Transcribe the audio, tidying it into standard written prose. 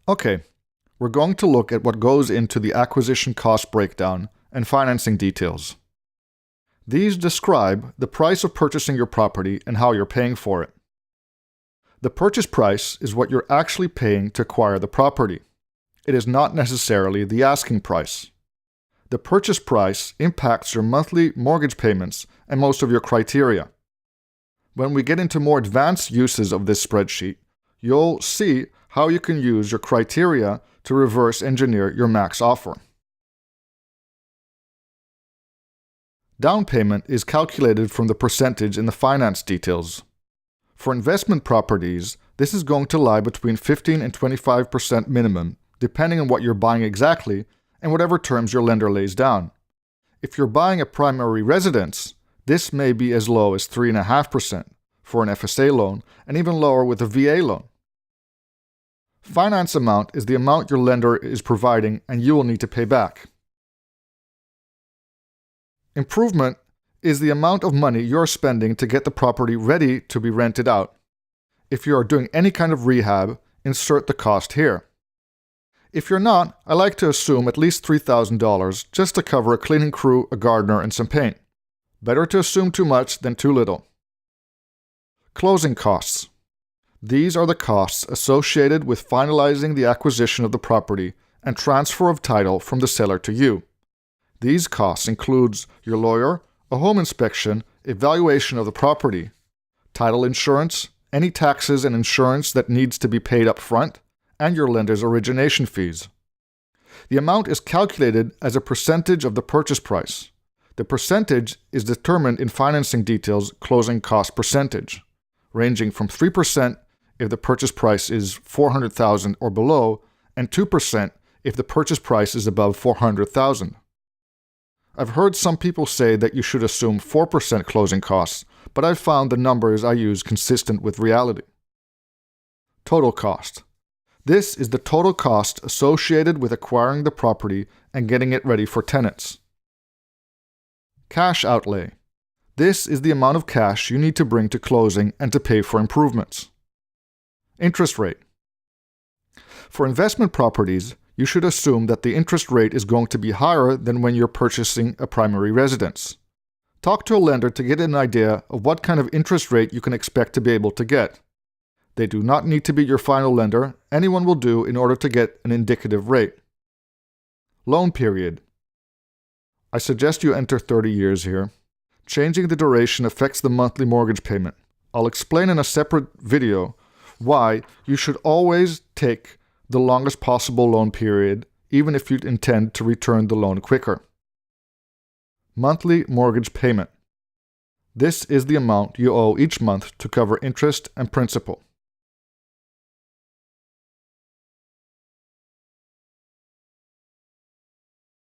Okay, we're going to look at what goes into the acquisition cost breakdown and financing details. These describe the price of purchasing your property and how you're paying for it. The purchase price is what you're actually paying to acquire the property. It is not necessarily the asking price. The purchase price impacts your monthly mortgage payments and most of your criteria. When we get into more advanced uses of this spreadsheet, you'll see how you can use your criteria to reverse engineer your max offer. Down payment is calculated from the percentage in the finance details. For investment properties, this is going to lie between 15 and 25% minimum, depending on what you're buying exactly and whatever terms your lender lays down. If you're buying a primary residence, this may be as low as 3.5% for an FSA loan and even lower with a VA loan. Finance amount is the amount your lender is providing and you will need to pay back. Improvement is the amount of money you're spending to get the property ready to be rented out. If you are doing any kind of rehab, insert the cost here. If you're not, I like to assume at least $3,000 just to cover a cleaning crew, a gardener, and some paint. Better to assume too much than too little. Closing costs. These are the costs associated with finalizing the acquisition of the property and transfer of title from the seller to you. These costs include your lawyer, a home inspection, evaluation of the property, title insurance, any taxes and insurance that needs to be paid up front, and your lender's origination fees. The amount is calculated as a percentage of the purchase price. The percentage is determined in financing details closing cost percentage, ranging from 3% if the purchase price is $400,000 or below, and 2% if the purchase price is above $400,000. I've heard some people say that you should assume 4% closing costs, but I've found the numbers I use consistent with reality. Total cost. This is the total cost associated with acquiring the property and getting it ready for tenants. Cash outlay. This is the amount of cash you need to bring to closing and to pay for improvements. Interest rate. For investment properties, you should assume that the interest rate is going to be higher than when you're purchasing a primary residence. Talk to a lender to get an idea of what kind of interest rate you can expect to be able to get. They do not need to be your final lender. Anyone will do in order to get an indicative rate. Loan period. I suggest you enter 30 years here. Changing the duration affects the monthly mortgage payment. I'll explain in a separate video why you should always take the longest possible loan period, even if you intend to return the loan quicker. Monthly mortgage payment. This is the amount you owe each month to cover interest and principal.